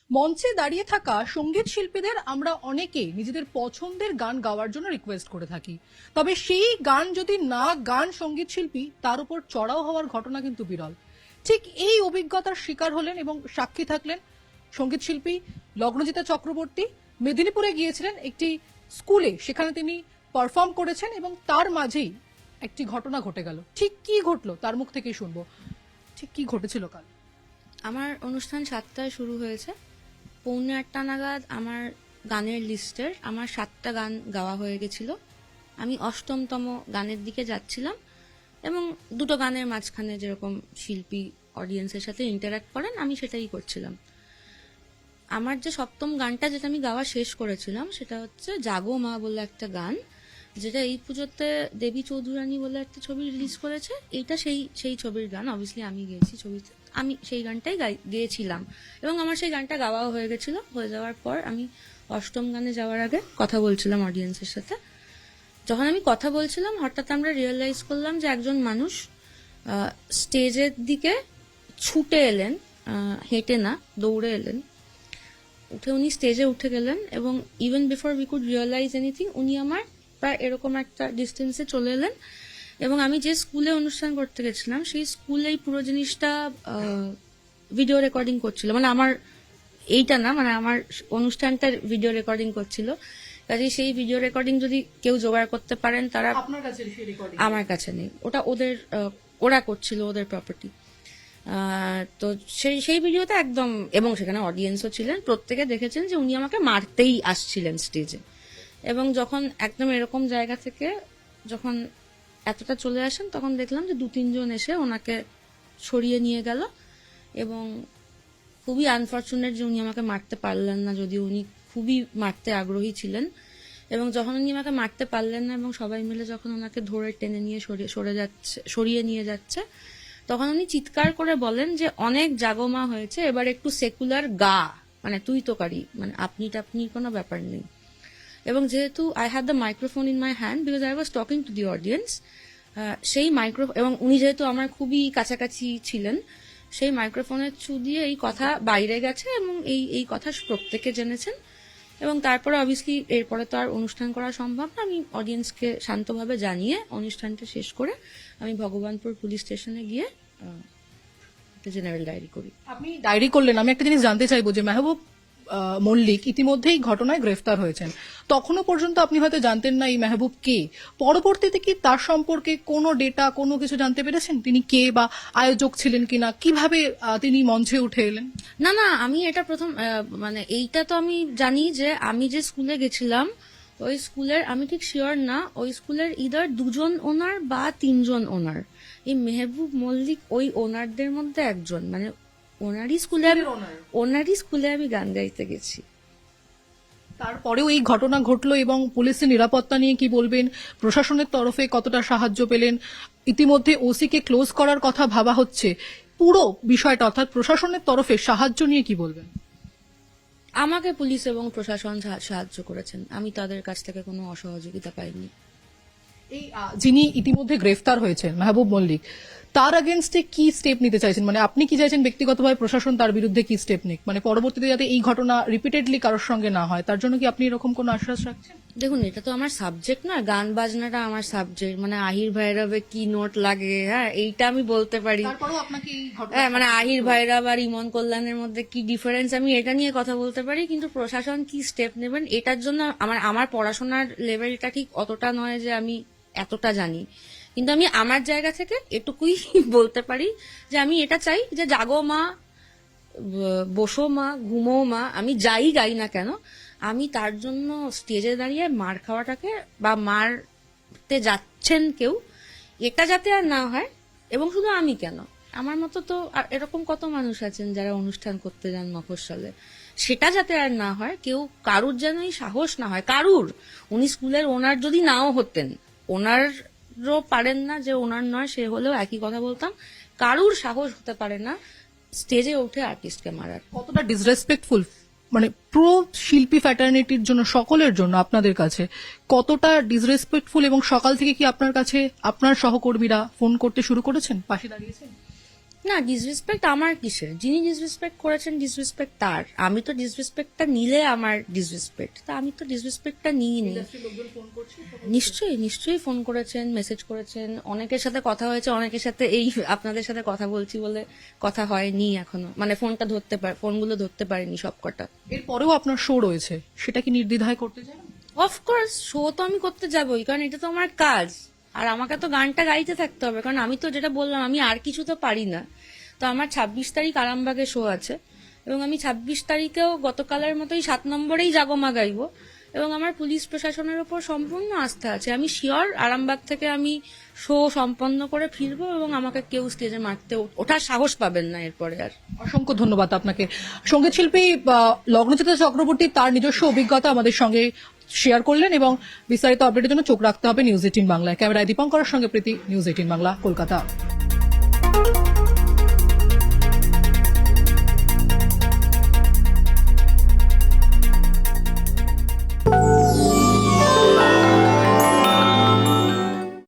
মঞ্চে দাঁড়িয়ে থাকা সঙ্গীত শিল্পীদের আমরা অনেকেই নিজেদের পছন্দের গান গাওয়ার জন্য রিকোয়েস্ট করে থাকি। তবে সেই গান যদি না গান সঙ্গীত শিল্পী, তার উপর চড়াও হওয়ার ঘটনা কিন্তু বিরল। ঠিক এই অভিজ্ঞতার শিকার হলেন এবং সাক্ষী থাকলেন সঙ্গীত শিল্পী লগ্নজিতা চক্রবর্তী। মেদিনীপুরে গিয়েছিলেন একটি স্কুলে, সেখানে তিনি পারফর্ম করেছেন এবং তার মাঝেই একটি ঘটনা ঘটে গেল। ঠিক কি ঘটলো তার মুখ থেকেই শুনবো। ঠিক কি ঘটেছিল কাল? আমার অনুষ্ঠান 7টায় শুরু হয়েছে। 7:45 নাগাদ আমার গানের লিস্টের আমার 7টা গান গাওয়া হয়ে গেছিল। আমি 8মতম গানের দিকে যাচ্ছিলাম এবং দুটো গানের মাঝখানে যেরকম শিল্পী অডিয়েন্সের সাথে ইন্টারঅ্যাক্ট করেন, আমি সেটাই করছিলাম। আমার যে 7ম গানটা যেটা আমি গাওয়া শেষ করেছিলাম সেটা হচ্ছে জাগো মা বলে একটা গান, যেটা এই পুজোতে দেবী চৌধুরানী বলে একটা ছবি রিলিজ করেছে। এইটা সেই ছবির গান, অবভিয়াসলি আমি গেয়েছি ছবিতে, আমি সেই গানটাই গেয়েছিলাম এবং আমার সেই গানটা গাওয়াও হয়ে গেছিল। হয়ে যাওয়ার পর আমি 8ম গানে যাওয়ার আগে কথা বলছিলাম অডিয়েন্সের সাথে। যখন আমি কথা বলছিলাম হঠাৎ আমরা রিয়েলাইজ করলাম যে একজন মানুষ স্টেজের দিকে ছুটে এলেন, হেঁটে না দৌড়ে এলেন, উনি স্টেজে উঠে গেলেন এবং even before we could realise anything উনি আমার প্রায় এরকম একটা ডিস্টেন্সে চলে এলেন। এবং আমি যে স্কুলে অনুষ্ঠান করতে গেছিলাম সেই স্কুলেই পুরো জিনিসটা ভিডিও রেকর্ডিং করছিল, মানে আমার এইটা না, মানে আমার অনুষ্ঠানটার ভিডিও রেকর্ডিং করছিল। কাজে সেই ভিডিও রেকর্ডিং যদি কেউ জোগাড় করতে পারেন তারা, আপনার কাছে সেই রেকর্ডিং? আমার কাছে নেই, ওটা ওদের, ওরা করছিল, ওদের প্রপার্টি। তো সেই ভিডিওতে একদম, এবং সেখানে অডিয়েন্সও ছিলেন, প্রত্যেকে দেখেছেন যে উনি আমাকে মারতেই আসছিলেন স্টেজে। এবং যখন একদম এরকম জায়গা থেকে যখন এতটা চলে আসেন তখন দেখলাম যে 2-3 জন এসে ওনাকে সরিয়ে নিয়ে গেল। এবং খুবই আনফর্চুনেট যে উনি আমাকে মারতে পারলেন না, যদিও উনি খুবই মারতে আগ্রহী ছিলেন। এবং যখন উনি আমাকে মারতে পারলেন না এবং সবাই মিলে যখন ওনাকে ধরে টেনে নিয়ে সরিয়ে নিয়ে যাচ্ছে, তখন উনি চিৎকার করে বলেন যে অনেক জাগমা হয়েছে, এবার একটু সেকুলার গা, মানে তুই তো কারি, মানে আপনি টাপনির কোনো ব্যাপার নেই। এবং যেহেতু I had the microphone in my hand because I was talking to the audience, সেই এবং উনি যেহেতু আমার খুবই কাছাকাছি ছিলেন, সেই মাইক্রোফোনের থ্রু দিয়ে এই কথা বাইরে গেছে এবং এই কথা প্রত্যেকে জেনেছেন। এবং তারপরে অবভিয়াসলি এরপরে তো আর অনুষ্ঠান করা সম্ভব না, আমি অডিয়েন্সকে শান্তভাবে জানিয়ে অনুষ্ঠানটা শেষ করে আমি ভগবানপুর পুলিশ স্টেশনে গিয়ে জেনারেল ডায়েরি করি। আপনি ডায়েরি করলেন, আমি একটা জিনিস জানতে চাইবো যে মেহবুব মল্লিক ইতিমধ্যেই ঘটনায় গ্রেফতার হয়েছেন, তখনও পর্যন্ত আপনি হয়তো জানতেন না এই মেহবুব কে। পরবর্তীতে কি তার সম্পর্কে কোনো ডেটা, কোনো কিছু জানতে পেরেছেন? তিনি কে বা আয়োজক ছিলেন কিনা, কিভাবে তিনি মঞ্চে উঠে এলেন? না না, আমি এটা প্রথম, মানে এইটা তো আমি জানি যে আমি যে স্কুলে গেছিলাম ওই স্কুলের, আমি ঠিক শিওর না, ওই স্কুলের ইদার 2 জন ওনার বা 3 জন ওনার। এই মেহবুব মল্লিক ওই ওনারদের মধ্যে একজন, মানে ওনারই স্কুলে আমি গান গাইতে গেছি। তারপরেও এই ঘটনা ঘটলো এবং পুলিশের নিরাপত্তা নিয়ে কি বলবেন? প্রশাসনের তরফে কতটা সাহায্য পেলেন? ইতিমধ্যে ওসি কে ক্লোজ করার কথা ভাবা হচ্ছে। পুরো বিষয়টা অর্থাৎ প্রশাসনের তরফে সাহায্য নিয়ে কি বলবেন? আমাকে পুলিশ এবং প্রশাসন সাহায্য করেছেন, আমি তাদের কাছ থেকে কোনো অসহযোগিতা পাইনি। এই যিনি ইতিমধ্যে গ্রেফতার হয়েছেন মেহবুব মল্লিক, তার এগেনস্টে কি স্টেপ নিতে চাইছেন? মানে আপনি কি চাইছেন ব্যক্তিগতভাবে প্রশাসন তার বিরুদ্ধে কি স্টেপ নিক, মানে পরবর্তীতে যাতে এই ঘটনা রিপিটেডলি কারোর সঙ্গে না হয়, তার জন্য কি আপনি এরকম কোনো আশ্বাস রাখছেন? দেখুন, এটা তো আমার সাবজেক্ট না, গান বাজনাটা আমার সাবজেক্ট, মানে আহির ভাইরাবে কি নোট লাগে, হ্যাঁ এইটা আমি বলতে পারি। হ্যাঁ, মানে আহির ভাইরাব আর ইমন কল্যাণের মধ্যে কি ডিফারেন্স, আমি এটা নিয়ে কথা বলতে পারি, কিন্তু প্রশাসন কি স্টেপ নেবেন এটার জন্য আমার পড়াশোনার লেভেলটা ঠিক অতটা নয় যে আমি এতটা জানি। কিন্তু আমি আমার জায়গা থেকে এটুকুই বলতে পারি যে আমি এটা চাই যে জাগো মা, বসো মা, ঘুমো মা, আমি যাই গাই না কেন, আমি তার জন্য স্টেজে দাঁড়িয়ে মার খাওয়াটাকে, বা মারতে যাচ্ছেন কেউ, এটা যাতে আর না হয়। এবং শুধু আমি কেন, আমার মতো তো আর এরকম কত মানুষ আছেন যারা অনুষ্ঠান করতে যান মফস্বলে, সেটা যাতে আর না হয়। কেউ কারুর যেন এই সাহস না হয়, কারুর, উনি স্কুলের ওনার যদি নাও হতেন, ওনারও পারেন না, যে ওনার নয় সে হলেও একই কথা বলতাম, কারুর সাহস হতে পারে না স্টেজে উঠে আর্টিস্টকে মারার। কতটা ডিসরেসপেক্টফুল, মানে পুরো শিল্পী ফ্যাটার্নিটির জন্য, সকলের জন্য আপনাদের কাছে কতটা ডিসরেসপেক্টফুল? এবং সকাল থেকে কি আপনার কাছে আপনার সহকর্মীরা ফোন করতে শুরু করেছেন, পাশে দাঁড়িয়েছেন? না, ডিসরেসপেক্ট আমার কিসের? যিনি ডিসরেসপেক্ট করেছেন ডিসরেসপেক্ট তার। আমি তো ডিসরেসপেক্টটা নিলে আমার ডিসরেসপেক্ট, তা আমি তো ডিসরেসপেক্টটা নিইনি। নিশ্চয়ই ফোন করেছেন, মেসেজ করেছেন, অনেকের সাথে কথা হয়েছে, অনেকের সাথে এই আপনাদের সাথে কথা বলছি বলে কথা হয়নি এখনো, মানে ফোনগুলো ধরতে পারিনি সবকটা। এরপরেও আপনার শো রয়েছে, সেটা কি নির্দ্বিধায় করতে চান? অফকোর্স শো তো আমি করতে যাবোই, কারণ এটা তো আমার কাজ। আর আমাকে তো গানটা গাইতে থাকতে হবে, কারণ আমি তো যেটা বললাম আমি আর কিছু তো পারি না। তো আমার 26 তারিখ আরামবাগে শো আছে, এবং আমি 26 তারিখেও গতকালের মতোই 7 নম্বরেই জাগমা গাইবো, এবং আমার পুলিশ প্রশাসনের উপর সম্পূর্ণ আস্থা আছে। আমি শিওর আরামবাগ থেকে আমি শো সম্পন্ন করে ফিরবো, এবং আমাকে কেউ স্টেজে মারতে ওঠার সাহস পাবেন না এরপরে আর। অসংখ্য ধন্যবাদ আপনাকে। সঙ্গীত শিল্পী লগ্নচিত্রা চক্রবর্তী তার নিজস্ব অভিজ্ঞতা আমাদের সঙ্গে শেয়ার করলেন, এবং বিস্তারিত আপডেটের জন্য চোখ রাখতে হবে নিউজ 18 বাংলায়। ক্যামেরায় দীপঙ্করের সঙ্গে প্রীতি, নিউজ 18 বাংলা, কলকাতা।